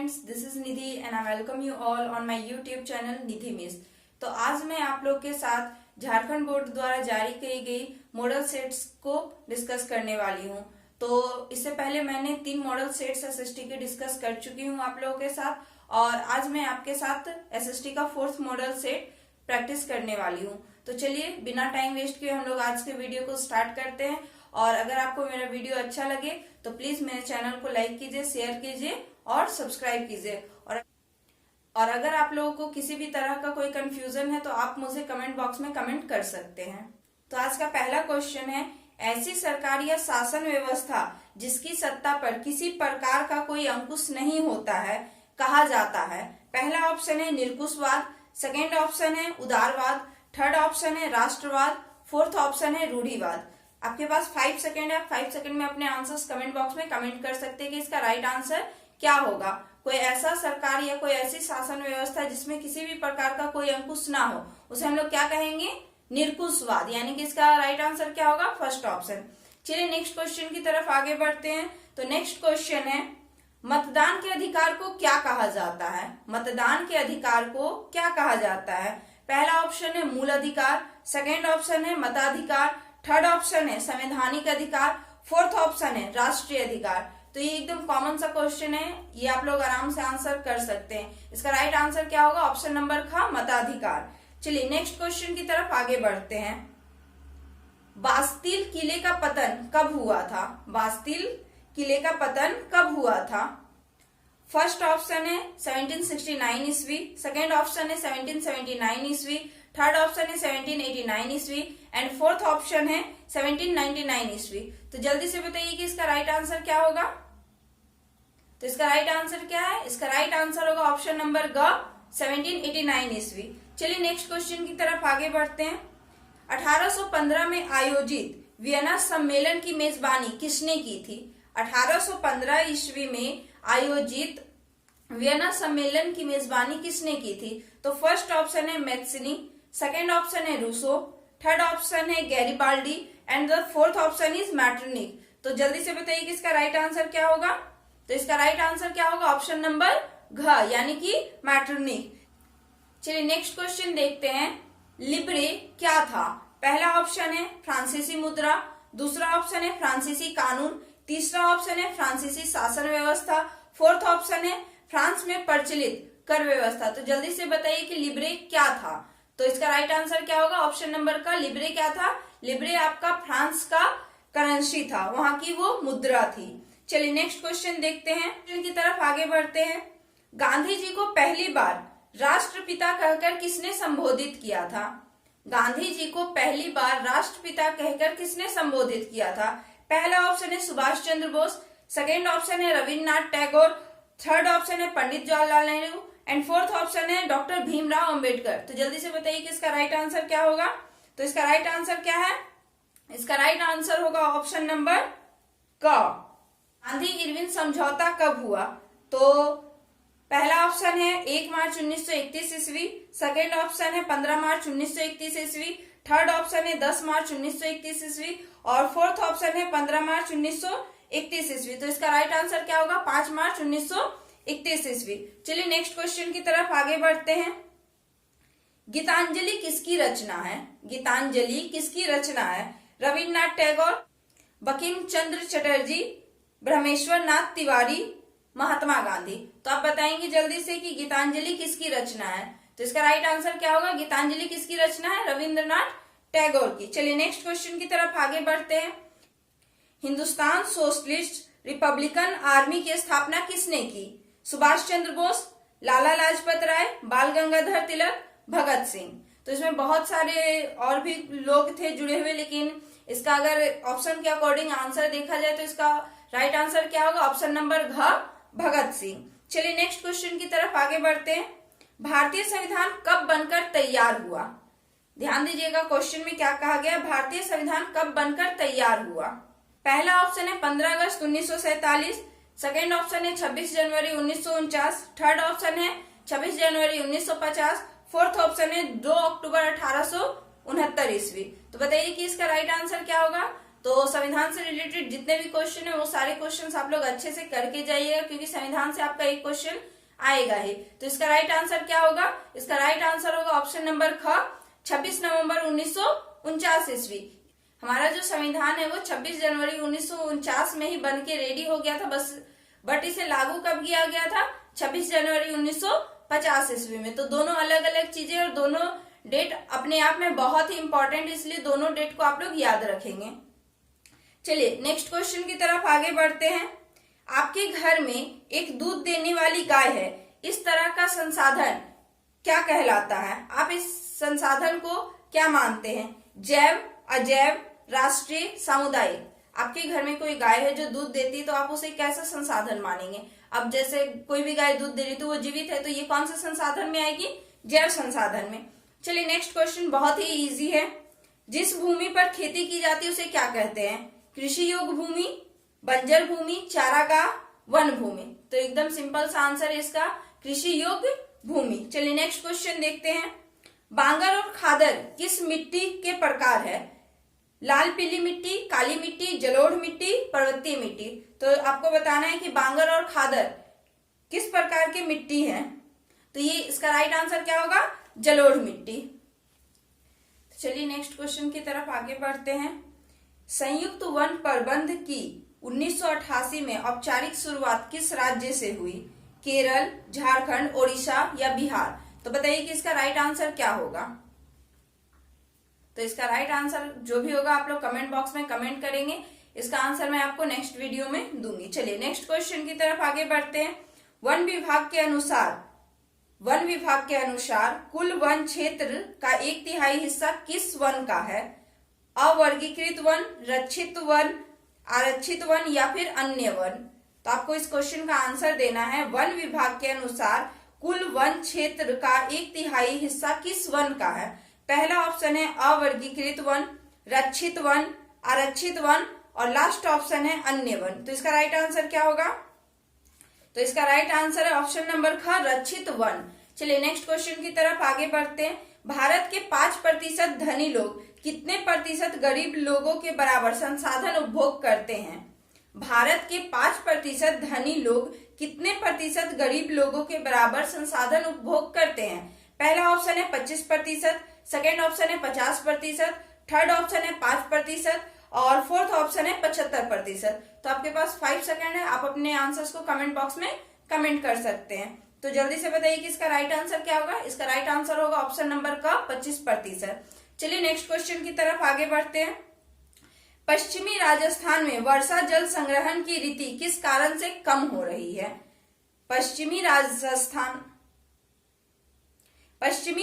Friends, this is Nidhi and I welcome you all on my YouTube channel Nidhi miss. तो आज मैं आप लोग के साथ झारखंड बोर्ड द्वारा जारी की गई मॉडल सेट्स को डिस्कस करने वाली हूँ। तो इससे पहले मैंने 3 मॉडल सेट्स एसएसटी के डिस्कस कर चुकी हूँ आप लोगों के साथ, और आज मैं आपके साथ एसएसटी का 4th मॉडल सेट प्रैक्टिस करने वाली हूँ। तो चलिए बिना टाइम वेस्ट किए हम लोग आज के वीडियो को स्टार्ट करते हैं। और अगर आपको मेरा वीडियो अच्छा लगे तो प्लीज मेरे चैनल को लाइक कीजिए, शेयर कीजिए और सब्सक्राइब कीजिए। और अगर आप लोगों को किसी भी तरह का कोई कंफ्यूजन है तो आप मुझे कमेंट बॉक्स में कमेंट कर सकते हैं। तो आज का पहला क्वेश्चन है, ऐसी सरकार या शासन व्यवस्था जिसकी सत्ता पर किसी प्रकार का कोई अंकुश नहीं होता है कहा जाता है। पहला ऑप्शन है निरंकुशवाद, सेकेंड ऑप्शन है उदारवाद, थर्ड ऑप्शन है राष्ट्रवाद, फोर्थ ऑप्शन है रूढ़िवाद। आपके पास 5 सेकेंड है, 5 सेकेंड में अपने आंसर्स कमेंट बॉक्स में कमेंट कर सकते हैं कि इसका राइट आंसर क्या होगा। कोई ऐसा सरकार या कोई ऐसी शासन व्यवस्था जिसमें किसी भी प्रकार का कोई अंकुश ना हो, उसे हम लोग क्या कहेंगे? निरंकुशवाद। यानी कि इसका राइट आंसर क्या होगा? First option. चलिए नेक्स्ट क्वेश्चन की तरफ आगे बढ़ते हैं। तो नेक्स्ट क्वेश्चन है, मतदान के अधिकार को क्या कहा जाता है? मतदान के अधिकार को क्या कहा जाता है? पहला ऑप्शन है मूल अधिकार, सेकेंड ऑप्शन है मताधिकार, थर्ड ऑप्शन है संवैधानिक अधिकार, फोर्थ ऑप्शन है राष्ट्रीय अधिकार। तो ये एकदम कॉमन सा क्वेश्चन है, ये आप लोग आराम से आंसर कर सकते हैं। इसका राइट आंसर क्या होगा? ऑप्शन नंबर ख मताधिकार। चलिए नेक्स्ट क्वेश्चन की तरफ आगे बढ़ते हैं। बास्तिल किले का पतन कब हुआ था? बास्तिल किले का पतन कब हुआ था? फर्स्ट ऑप्शन है 1769 ईस्वी, सेकेंड ऑप्शन है 1779 ईस्वी, थर्ड ऑप्शन है 1789 ईस्वी एंड फोर्थ ऑप्शन है 1799 ईस्वी। तो जल्दी से बताइए कि इसका राइट आंसर क्या होगा? तो इसका राइट आंसर क्या है? इसका राइट आंसर होगा ऑप्शन नंबर ग 1789 ईस्वी। चलिए नेक्स्ट क्वेश्चन की तरफ आगे बढ़ते हैं। 1815 में आयोजित वियना सम्मेलन की मेजबानी किसने की थी? 1815 ईस्वी में आयोजित वियना सम्मेलन की मेजबानी किसने की थी? तो फर्स्ट ऑप्शन है मैत्सनी, सेकेंड ऑप्शन है रूसो, थर्ड ऑप्शन है Garibaldi and the fourth option is Metternich. तो जल्दी से बताइए कि इसका राइट आंसर क्या होगा? तो इसका राइट आंसर क्या होगा? ऑप्शन नंबर घ यानी कि मैटरनिक। चलिए नेक्स्ट क्वेश्चन देखते हैं। लिब्रे क्या था? पहला ऑप्शन है फ्रांसीसी मुद्रा, दूसरा ऑप्शन है फ्रांसीसी कानून, तीसरा ऑप्शन है फ्रांसीसी शासन व्यवस्था, फोर्थ ऑप्शन है फ्रांस में प्रचलित कर व्यवस्था। तो जल्दी से बताइए कि लिब्रे क्या था? तो इसका राइट आंसर क्या होगा? ऑप्शन नंबर का लिब्रे क्या था? लिब्रे आपका फ्रांस का करेंसी था, वहां की वो मुद्रा थी। चलिए नेक्स्ट क्वेश्चन देखते हैं, की तरफ आगे बढ़ते हैं। गांधी जी को पहली बार राष्ट्रपिता कहकर किसने संबोधित किया था? गांधी जी को पहली बार राष्ट्रपिता कहकर किसने संबोधित किया था? पहला ऑप्शन है सुभाष चंद्र बोस, सेकेंड ऑप्शन है रविन्द्रनाथ टैगोर, थर्ड ऑप्शन है Pandit Jawaharlal Nehru and fourth option है डॉक्टर भीमराव अंबेडकर। तो जल्दी से बताइए कि इसका राइट आंसर क्या होगा? तो इसका राइट आंसर क्या है? इसका राइट आंसर होगा ऑप्शन नंबर क। गांधी इरविन समझौता कब हुआ? तो पहला ऑप्शन है 1 मार्च 1931 ईस्वी, सेकेंड ऑप्शन है 15 मार्च 1931 ईस्वी, थर्ड ऑप्शन है 10 मार्च 1931 ईस्वी और फोर्थ ऑप्शन है 15 मार्च 1931 ईस्वी। तो इसका राइट आंसर क्या होगा? 5 मार्च 1931 ईस्वी। चलिए नेक्स्ट क्वेश्चन की तरफ आगे बढ़ते हैं। गीतांजलि किसकी रचना है? गीतांजलि किसकी रचना है? रविन्द्रनाथ टैगोर, बंकिम चंद्र चटर्जी, ब्रह्मेश्वर नाथ तिवारी, महात्मा गांधी। तो आप बताएंगे जल्दी से कि गीतांजलि किसकी रचना है? तो इसका राइट आंसर क्या होगा? गीतांजलि किसकी रचना है? रविन्द्रनाथ टैगोर की। चलिए नेक्स्ट क्वेश्चन की तरफ आगे बढ़ते हैं। हिंदुस्तान सोशलिस्ट रिपब्लिकन आर्मी की स्थापना किसने की? सुभाष चंद्र बोस, लाला लाजपत राय, बाल गंगाधर तिलक, भगत सिंह। तो इसमें बहुत सारे और भी लोग थे जुड़े हुए, लेकिन इसका अगर ऑप्शन के अकॉर्डिंग आंसर देखा जाए तो इसका राइट आंसर क्या होगा? ऑप्शन नंबर घ भगत सिंह। चलिए नेक्स्ट क्वेश्चन की तरफ आगे बढ़ते हैं। भारतीय संविधान कब बनकर तैयार हुआ? ध्यान दीजिएगा क्वेश्चन में क्या कहा गया, भारतीय संविधान कब बनकर तैयार हुआ? पहला ऑप्शन है 15 अगस्त 1947, सेकेंड ऑप्शन है 26 जनवरी 1949, थर्ड ऑप्शन है 26 जनवरी 1950, फोर्थ ऑप्शन है 2 अक्टूबर 1869 ईस्वी। तो बताइए कि इसका राइट आंसर क्या होगा? तो संविधान से रिलेटेड जितने भी क्वेश्चन है वो सारे क्वेश्चन आप लोग अच्छे से करके जाइएगा, क्योंकि संविधान से आपका एक क्वेश्चन आएगा ही। तो इसका राइट आंसर क्या होगा? इसका राइट आंसर होगा ऑप्शन नंबर ख, 26 नवंबर 1949 ईस्वी। हमारा जो संविधान है वो 26 जनवरी 1949 में ही बन के रेडी हो गया था, बट इसे लागू कब किया गया था? 26 जनवरी 1950 ईस्वी में। तो दोनों अलग अलग चीजें और दोनों डेट अपने आप में बहुत ही इंपॉर्टेंट, इसलिए दोनों डेट को आप लोग याद रखेंगे। चलिए नेक्स्ट क्वेश्चन की तरफ आगे बढ़ते हैं। आपके घर में एक दूध देने वाली गाय है, इस तरह का संसाधन क्या कहलाता है? आप इस संसाधन को क्या मानते हैं? जैव, अजैव, राष्ट्रीय, सामुदायिक। आपके घर में कोई गाय है जो दूध देती है, तो आप उसे कैसा संसाधन मानेंगे? अब जैसे कोई भी गाय दूध दे रही तो वो जीवित है, तो ये कौन सा संसाधन में आएगी? जैव संसाधन में। चलिए नेक्स्ट क्वेश्चन बहुत ही इजी है। जिस भूमि पर खेती की जाती है उसे क्या कहते हैं? कृषि योग्य भूमि, बंजर भूमि, चारागाह, वन भूमि। तो एकदम सिंपल सा आंसर है इसका, कृषि योग्य भूमि। चलिए नेक्स्ट क्वेश्चन देखते हैं। बांगर और खादर किस मिट्टी के प्रकार है? लाल पीली मिट्टी, काली मिट्टी, जलोढ़ मिट्टी, पर्वतीय मिट्टी। तो आपको बताना है कि बांगर और खादर किस प्रकार की मिट्टी है। तो ये इसका राइट आंसर क्या होगा? जलोढ़ मिट्टी। चलिए नेक्स्ट क्वेश्चन की तरफ आगे बढ़ते हैं। संयुक्त वन प्रबंध की 1988 में औपचारिक शुरुआत किस राज्य से हुई? केरल, झारखंड, ओडिशा या बिहार। तो बताइए कि इसका राइट आंसर क्या होगा? तो इसका राइट आंसर जो भी होगा आप लोग कमेंट बॉक्स में कमेंट करेंगे। इसका आंसर मैं आपको नेक्स्ट वीडियो में दूंगी। चलिए नेक्स्ट क्वेश्चन की तरफ आगे बढ़ते हैं। वन विभाग के अनुसार कुल वन क्षेत्र का 1/3 हिस्सा किस वन का है? अवर्गीकृत वन, रक्षित वन, आरक्षित वन या फिर अन्य वन। तो आपको इस क्वेश्चन का आंसर देना है। वन विभाग के अनुसार कुल वन क्षेत्र का 1/3 हिस्सा किस वन का है? पहला ऑप्शन है अवर्गीकृत वन, रक्षित वन, आरक्षित वन और लास्ट ऑप्शन है अन्य वन। तो इसका राइट आंसर क्या होगा? तो इसका राइट आंसर है ऑप्शन नंबर ख, रक्षित वन। चलिए नेक्स्ट क्वेश्चन की तरफ आगे बढ़ते हैं। भारत के 5% धनी लोग कितने प्रतिशत गरीब लोगों के बराबर संसाधन उपभोग करते हैं? भारत के 5% धनी लोग कितने प्रतिशत गरीब लोगों के बराबर संसाधन उपभोग करते हैं? पहला ऑप्शन है 25%, सेकेंड ऑप्शन है 50%, थर्ड ऑप्शन है 5% और फोर्थ ऑप्शन है 75%। तो आपके पास 5 सेकेंड है, आप अपने आंसर्स को कमेंट बॉक्स में कमेंट कर सकते हैं। तो जल्दी से बताइए कि इसका राइट आंसर क्या होगा? इसका राइट आंसर होगा ऑप्शन नंबर का 25%। चलिए नेक्स्ट क्वेश्चन की तरफ आगे बढ़ते हैं। पश्चिमी राजस्थान में वर्षा जल संग्रहण की रीति किस कारण से कम हो रही है? पश्चिमी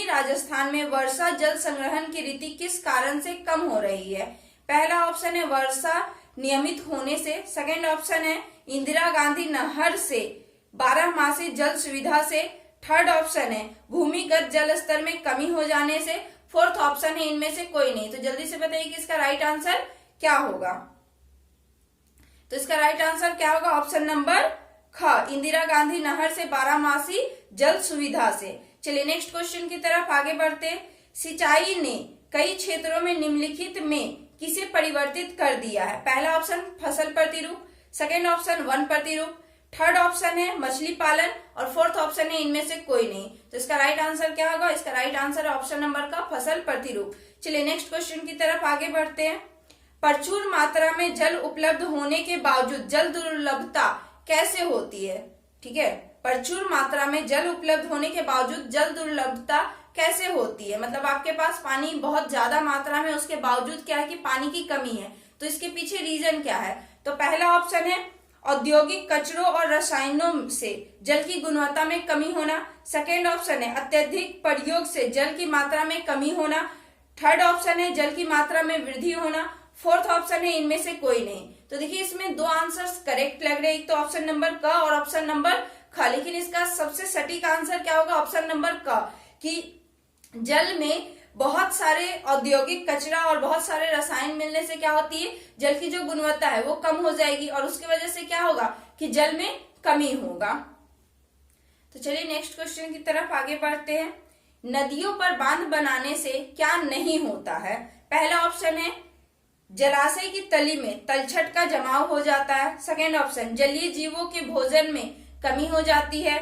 राजस्थान में वर्षा जल संग्रहण की रीति किस कारण से कम हो रही है? पहला ऑप्शन है वर्षा नियमित होने से, सेकेंड ऑप्शन है इंदिरा गांधी नहर से 12 मासी जल सुविधा से, थर्ड ऑप्शन है भूमिगत जल स्तर में कमी हो जाने से, फोर्थ ऑप्शन है इनमें से कोई नहीं। तो जल्दी से बताइए कि इसका राइट आंसर क्या होगा? तो इसका राइट आंसर क्या होगा? ऑप्शन नंबर ख, इंदिरा गांधी नहर से 12 मासी जल सुविधा से। चलिए नेक्स्ट क्वेश्चन की तरफ आगे बढ़ते। सिंचाई ने कई क्षेत्रों में निम्नलिखित में किसे परिवर्तित कर दिया है? पहला ऑप्शन फसल प्रतिरूप, सेकेंड ऑप्शन वन प्रतिरूप, थर्ड ऑप्शन है मछली पालन और फोर्थ ऑप्शन है इनमें से कोई नहीं। तो इसका राइट आंसर क्या होगा? इसका राइट आंसर है ऑप्शन नंबर का फसल प्रतिरूप। चलिए नेक्स्ट क्वेश्चन की तरफ आगे बढ़ते हैं। प्रचुर मात्रा में जल उपलब्ध होने के बावजूद जल दुर्लभता कैसे होती है? ठीक है, प्रचुर मात्रा में जल उपलब्ध होने के बावजूद जल दुर्लभता कैसे होती है? मतलब आपके पास पानी बहुत ज्यादा मात्रा में, उसके बावजूद क्या है कि पानी की कमी है। तो इसके पीछे रीजन क्या है? तो पहला ऑप्शन है औद्योगिक कचरों और रसायनों से जल की गुणवत्ता में कमी होना, सेकेंड ऑप्शन है अत्यधिक प्रयोग से जल की मात्रा में कमी होना, थर्ड ऑप्शन है जल की मात्रा में वृद्धि होना, फोर्थ ऑप्शन है इनमें से कोई नहीं। तो देखिए इसमें दो आंसर्स करेक्ट लग रहे हैं, एक तो ऑप्शन नंबर क और ऑप्शन नंबर ख, लेकिन इसका सबसे सटीक आंसर क्या होगा? ऑप्शन नंबर क, कि जल में बहुत सारे औद्योगिक कचरा और बहुत सारे रसायन मिलने से क्या होती है? जल की जो गुणवत्ता है वो कम हो जाएगी और उसकी वजह से क्या होगा कि जल में कमी होगा। तो चलिए नेक्स्ट क्वेश्चन की तरफ आगे बढ़ते हैं। नदियों पर बांध बनाने से क्या नहीं होता है? पहला ऑप्शन है जलाशय की तली में तलछट का जमाव हो जाता है। सेकेंड ऑप्शन, जलीय जीवों के भोजन में कमी हो जाती है।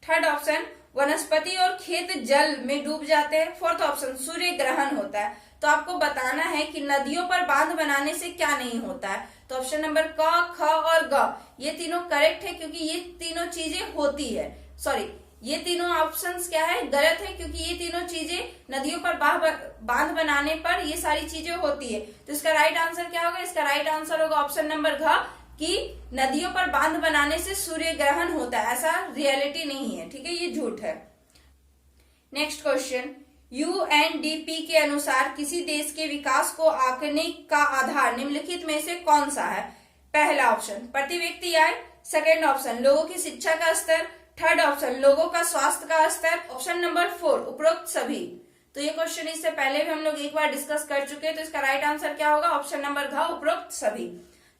थर्ड ऑप्शन, वनस्पति और खेत जल में डूब जाते हैं। फोर्थ ऑप्शन, सूर्य ग्रहण होता है। तो आपको बताना है कि नदियों पर बांध बनाने से क्या नहीं होता है। तो ऑप्शन नंबर क, ख और ग ये तीनों करेक्ट है, क्योंकि ये तीनों चीजें होती है। सॉरी, ये तीनों ऑप्शंस क्या है, गलत है, क्योंकि ये तीनों चीजें नदियों पर बांध बनाने पर ये सारी चीजें होती है। तो इसका राइट आंसर क्या होगा? इसका राइट आंसर होगा ऑप्शन नंबर घ, कि नदियों पर बांध बनाने से सूर्य ग्रहण होता है। ऐसा रियलिटी नहीं है, ठीक है, ये झूठ है। नेक्स्ट क्वेश्चन, यूएनडीपी के अनुसार किसी देश के विकास को आंकने का आधार निम्नलिखित में से कौन सा है? पहला ऑप्शन, प्रति व्यक्ति आय। सेकेंड ऑप्शन, लोगों की शिक्षा का स्तर। थर्ड ऑप्शन, लोगों का स्वास्थ्य का स्तर। ऑप्शन नंबर 4, उपरोक्त सभी। तो ये क्वेश्चन इससे पहले भी हम लोग एक बार डिस्कस कर चुके हैं। तो इसका राइट आंसर क्या होगा? ऑप्शन नंबर घ, उपरोक्त सभी।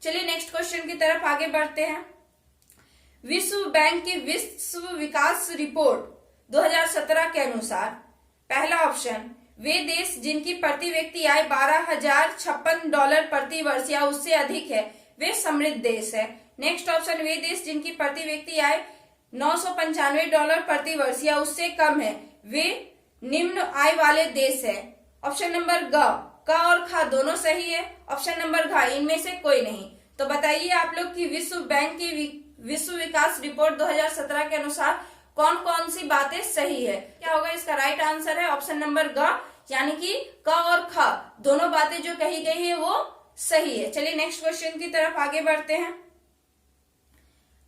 चलिए नेक्स्ट क्वेश्चन की तरफ आगे बढ़ते हैं। विश्व बैंक की विश्व विकास रिपोर्ट 2017 के अनुसार पहला ऑप्शन, वे देश जिनकी प्रति व्यक्ति आय $12,056 प्रति वर्ष या उससे अधिक है वे समृद्ध देश है। नेक्स्ट ऑप्शन, वे देश जिनकी प्रति व्यक्ति आय $995 प्रति वर्ष या उससे कम है वे निम्न आय वाले देश है। ऑप्शन नंबर ग, क और ख दोनों सही है। ऑप्शन नंबर घ, इनमें से कोई नहीं। तो बताइए आप लोग कि विश्व बैंक की विश्व विकास रिपोर्ट 2017 के अनुसार कौन कौन सी बातें सही है? क्या होगा? इसका राइट आंसर है ऑप्शन नंबर ग, यानी कि क और ख दोनों बातें जो कही गई है वो सही है। चलिए नेक्स्ट क्वेश्चन की तरफ आगे बढ़ते हैं।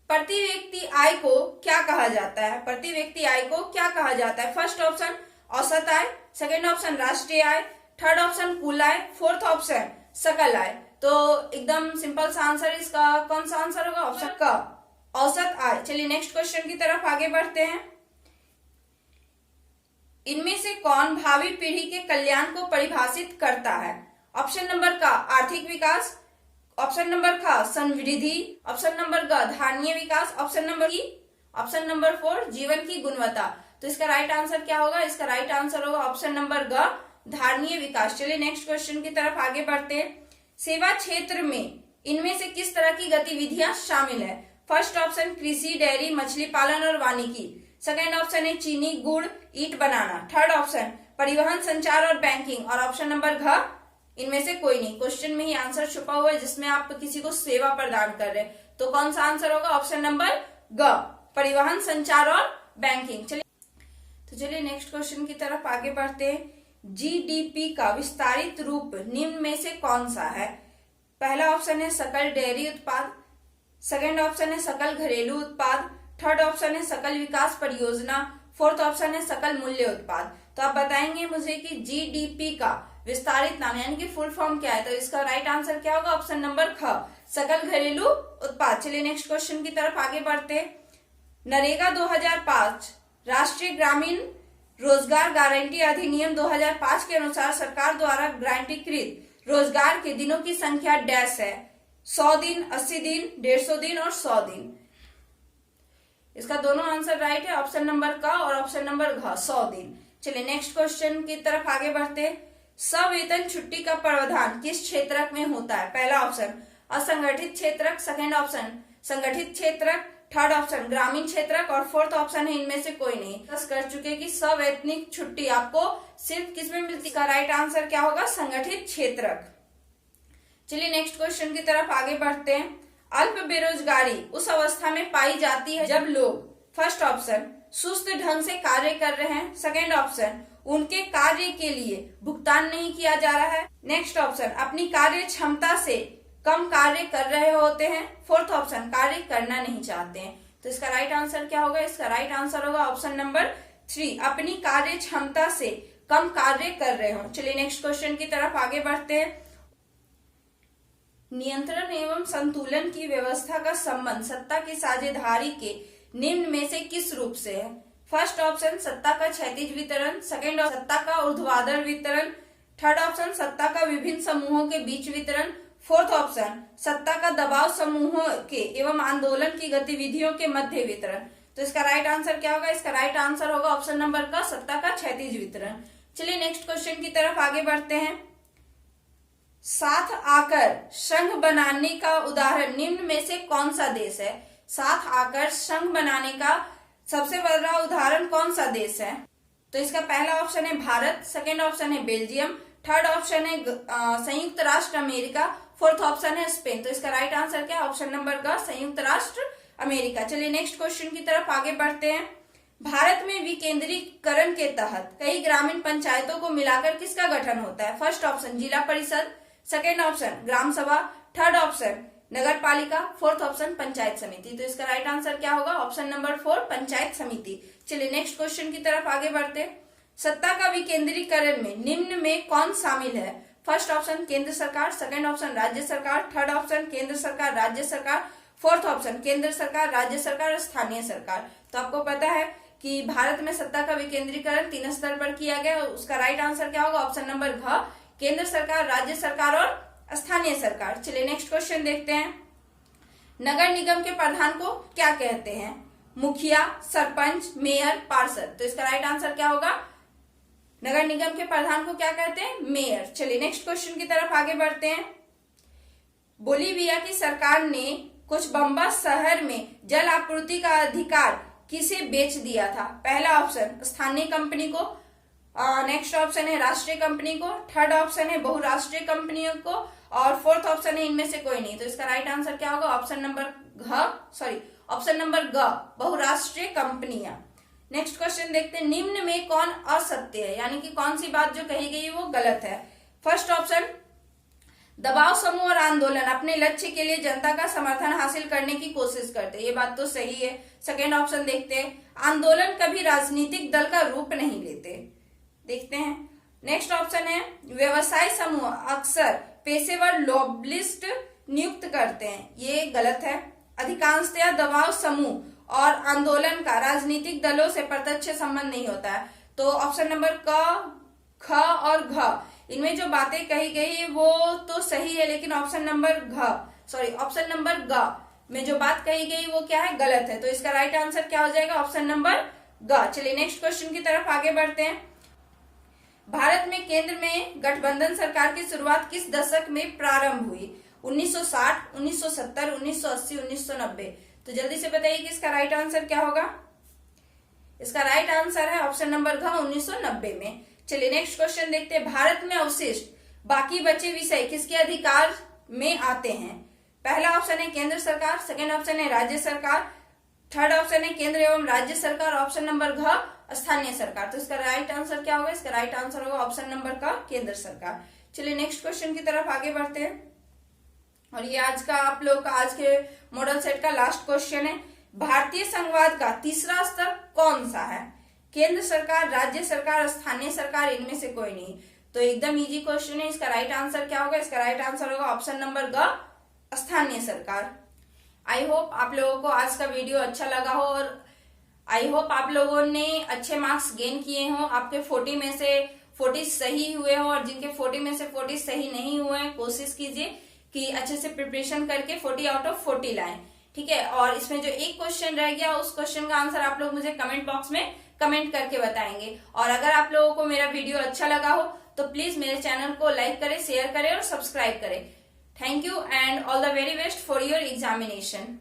प्रति व्यक्ति आय को क्या कहा जाता है? प्रति व्यक्ति आय को क्या कहा जाता है? फर्स्ट ऑप्शन, औसत आय। सेकेंड ऑप्शन, राष्ट्रीय आय। थर्ड ऑप्शन, कुल आय। फोर्थ ऑप्शन, सकल आय। तो एकदम सिंपल सा आंसर इसका कौन सा आंसर होगा? ऑप्शन क, औसत आय। चलिए नेक्स्ट क्वेश्चन की तरफ आगे बढ़ते हैं। इनमें से कौन भावी पीढ़ी के कल्याण को परिभाषित करता है? ऑप्शन नंबर क, आर्थिक विकास। ऑप्शन नंबर ख, समृद्धि। ऑप्शन नंबर ग, धारणीय विकास। ऑप्शन नंबर 4, जीवन की गुणवत्ता। तो इसका राइट आंसर क्या होगा? इसका राइट आंसर होगा ऑप्शन नंबर ग, धारणीय विकास। चलिए नेक्स्ट क्वेश्चन की तरफ आगे बढ़ते हैं। सेवा क्षेत्र में इनमें से किस तरह की गतिविधियां शामिल है? फर्स्ट ऑप्शन, कृषि, डेयरी, मछली पालन और वानिकी। सेकेंड ऑप्शन है चीनी, गुड़, ईंट बनाना। थर्ड ऑप्शन, परिवहन, संचार और बैंकिंग। और ऑप्शन नंबर घ, इनमें से कोई नहीं। क्वेश्चन में ही आंसर छुपा हुआ है जिसमें आप किसी को सेवा प्रदान कर रहे हैं। तो कौन सा आंसर होगा? ऑप्शन नंबर ग, परिवहन, संचार और बैंकिंग। चलिए नेक्स्ट क्वेश्चन की तरफ आगे बढ़ते हैं। जीडीपी का विस्तारित रूप निम्न में से कौन सा है? पहला ऑप्शन है सकल डेयरी उत्पाद। सेकेंड ऑप्शन है सकल घरेलू उत्पाद। थर्ड ऑप्शन है सकल विकास परियोजना। फोर्थ ऑप्शन है सकल मूल्य उत्पाद। तो आप बताएंगे मुझे कि जीडीपी का विस्तारित नाम यानी कि फुल फॉर्म क्या है? तो इसका राइट आंसर क्या होगा? ऑप्शन नंबर ख, सकल घरेलू उत्पाद। चलिए नेक्स्ट क्वेश्चन की तरफ आगे बढ़ते हैं। नरेगा 2005 राष्ट्रीय ग्रामीण रोजगार गारंटी अधिनियम 2005 के अनुसार सरकार द्वारा गारंटीकृत रोजगार के दिनों की संख्या डैश है। 100 दिन, 80 दिन, 150 दिन और 100 दिन। इसका दोनों आंसर राइट है, ऑप्शन नंबर का और ऑप्शन नंबर घ, 100 दिन। चलिए नेक्स्ट क्वेश्चन की तरफ आगे बढ़ते हैं। सवेतन छुट्टी का प्रावधान किस क्षेत्र में होता है? पहला ऑप्शन, असंगठित क्षेत्रक। सेकेंड ऑप्शन, संगठित क्षेत्रक। थर्ड ऑप्शन, ग्रामीण क्षेत्रक। और फोर्थ ऑप्शन है इनमें से कोई नहीं। डिस्कस कर चुके कि सवैतनिक छुट्टी आपको सिर्फ किसमें मिलती है? राइट आंसर क्या होगा? संगठित क्षेत्रक। चलिए नेक्स्ट क्वेश्चन की तरफ आगे बढ़ते हैं। अल्प बेरोजगारी उस अवस्था में पाई जाती है जब लोग, फर्स्ट ऑप्शन, सुस्त ढंग से कार्य कर रहे हैं। सेकेंड ऑप्शन, उनके कार्य के लिए भुगतान नहीं किया जा रहा है। नेक्स्ट ऑप्शन, अपनी कार्य क्षमता से कम कार्य कर रहे होते हैं। फोर्थ ऑप्शन, कार्य करना नहीं चाहते हैं। तो इसका राइट आंसर क्या होगा? इसका राइट आंसर होगा ऑप्शन नंबर 3, अपनी कार्य क्षमता से कम कार्य कर रहे हो। चलिए नेक्स्ट क्वेश्चन की तरफ आगे बढ़ते हैं। नियंत्रण एवं संतुलन की व्यवस्था का संबंध सत्ता की साझेदारी के निम्न में से किस रूप से है? फर्स्ट ऑप्शन, सत्ता का क्षैतिज वितरण। सेकेंड ऑप्शन, सत्ता का ऊर्ध्वाधर वितरण। थर्ड ऑप्शन, सत्ता का विभिन्न समूहों के बीच वितरण। फोर्थ ऑप्शन, सत्ता का दबाव समूहों के एवं आंदोलन की गतिविधियों के मध्य वितरण। तो इसका राइट आंसर क्या होगा? इसका राइट आंसर होगा ऑप्शन नंबर का, सत्ता का क्षैतिज वितरण। चलिए नेक्स्ट क्वेश्चन की तरफ आगे बढ़ते हैं। साथ आकर संघ बनाने का उदाहरण निम्न में से कौन सा देश है? साथ आकर संघ बनाने का सबसे बड़ा उदाहरण कौन सा देश है? तो इसका पहला ऑप्शन है भारत, सेकेंड ऑप्शन है बेल्जियम, थर्ड ऑप्शन है संयुक्त राष्ट्र अमेरिका, फोर्थ ऑप्शन है स्पेन। तो इसका राइट आंसर क्या है? ऑप्शन नंबर ग, संयुक्त राष्ट्र अमेरिका। चलिए नेक्स्ट क्वेश्चन की तरफ आगे बढ़ते हैं। भारत में विकेंद्रीकरण के तहत कई ग्रामीण पंचायतों को मिलाकर किसका गठन होता है? फर्स्ट ऑप्शन जिला परिषद, सेकेंड ऑप्शन ग्राम सभा, थर्ड ऑप्शन नगर पालिका, फोर्थ ऑप्शन पंचायत समिति। तो इसका राइट आंसर क्या होगा? ऑप्शन नंबर 4 पंचायत समिति। चलिए नेक्स्ट क्वेश्चन की तरफ आगे बढ़ते। सत्ता का विकेंद्रीकरण में निम्न में कौन शामिल है? फर्स्ट ऑप्शन केंद्र सरकार, सेकेंड ऑप्शन राज्य सरकार, थर्ड ऑप्शन केंद्र सरकार राज्य सरकार, फोर्थ ऑप्शन केंद्र सरकार राज्य सरकार, स्थानीय सरकार। तो आपको पता है कि भारत में सत्ता का विकेंद्रीकरण 3 स्तर पर किया गया। उसका राइट आंसर क्या होगा? ऑप्शन नंबर घ, केंद्र सरकार राज्य सरकार और स्थानीय सरकार। चलिए नेक्स्ट क्वेश्चन देखते हैं। नगर निगम के प्रधान को क्या कहते हैं? मुखिया, सरपंच, मेयर, पार्षद। तो इसका राइट आंसर क्या होगा? नगर निगम के प्रधान को क्या कहते हैं? मेयर। चलिए नेक्स्ट क्वेश्चन की तरफ आगे बढ़ते हैं। बोलीविया की सरकार ने कुछ बम्बा शहर में जल आपूर्ति का अधिकार किसे बेच दिया था? पहला ऑप्शन स्थानीय कंपनी को, नेक्स्ट ऑप्शन है राष्ट्रीय कंपनी को, थर्ड ऑप्शन है बहुराष्ट्रीय कंपनियों को और फोर्थ ऑप्शन है इनमें से कोई नहीं। तो इसका राइट आंसर क्या होगा? ऑप्शन नंबर ग, बहुराष्ट्रीय कंपनियां। नेक्स्ट क्वेश्चन देखते हैं। निम्न में कौन असत्य है, यानी कि कौन सी बात जो कही गई है वो गलत है? फर्स्ट ऑप्शन दबाव समूह और आंदोलन अपने लक्ष्य के लिए जनता का समर्थन हासिल करने की कोशिश करते हैं, ये बात तो सही है। सेकेंड ऑप्शन देखते हैं। आंदोलन कभी राजनीतिक दल का रूप नहीं लेते, देखते हैं। नेक्स्ट ऑप्शन है व्यवसाय समूह अक्सर पेशेवर लॉबिस्ट नियुक्त करते हैं, ये गलत है। अधिकांशतः दबाव समूह और आंदोलन का राजनीतिक दलों से प्रत्यक्ष संबंध नहीं होता है। तो ऑप्शन नंबर क, ख और घ इनमें जो बातें कही गई है वो तो सही है, लेकिन ऑप्शन नंबर ग में जो बात कही गई वो क्या है? गलत है। तो इसका राइट आंसर क्या हो जाएगा? ऑप्शन नंबर ग। चलिए नेक्स्ट क्वेश्चन की तरफ आगे बढ़ते हैं। भारत में केंद्र में गठबंधन सरकार की शुरुआत किस दशक में प्रारंभ हुई? 1960, 1970, 1980, 1990। तो जल्दी से बताइए कि इसका राइट आंसर क्या होगा? इसका राइट आंसर है ऑप्शन नंबर घ, 1990 में। चलिए नेक्स्ट क्वेश्चन देखते हैं। भारत में अवशिष्ट बाकी बचे विषय किसके अधिकार में आते हैं? पहला ऑप्शन है केंद्र सरकार, सेकेंड ऑप्शन है राज्य सरकार, थर्ड ऑप्शन है केंद्र एवं राज्य सरकार, ऑप्शन नंबर घ स्थानीय सरकार। तो इसका राइट आंसर क्या होगा? इसका राइट आंसर होगा ऑप्शन नंबर का केंद्र सरकार। चलिए नेक्स्ट क्वेश्चन की तरफ आगे बढ़ते हैं और ये आज का आप लोग का आज के मॉडल सेट का लास्ट क्वेश्चन है। भारतीय संघवाद का तीसरा स्तर कौन सा है? केंद्र सरकार, राज्य सरकार, स्थानीय सरकार, इनमें से कोई नहीं। तो एकदम इजी क्वेश्चन है। इसका राइट आंसर क्या होगा? इसका राइट आंसर होगा ऑप्शन नंबर ग, स्थानीय सरकार। आई होप आप लोगों को आज का वीडियो अच्छा लगा हो और आई होप आप लोगों ने अच्छे मार्क्स गेन किए हो। आपके 40 में से 40 सही हुए हो और जिनके 40 में से 40 सही नहीं हुए हैं, कोशिश कीजिए कि अच्छे से प्रिपरेशन करके 40 आउट ऑफ 40 लाएं, ठीक है। और इसमें जो एक क्वेश्चन रह गया उस क्वेश्चन का आंसर आप लोग मुझे कमेंट बॉक्स में कमेंट करके बताएंगे। और अगर आप लोगों को मेरा वीडियो अच्छा लगा हो तो प्लीज मेरे चैनल को लाइक करें, शेयर करें और सब्सक्राइब करें। Thank you and all the very best for your examination.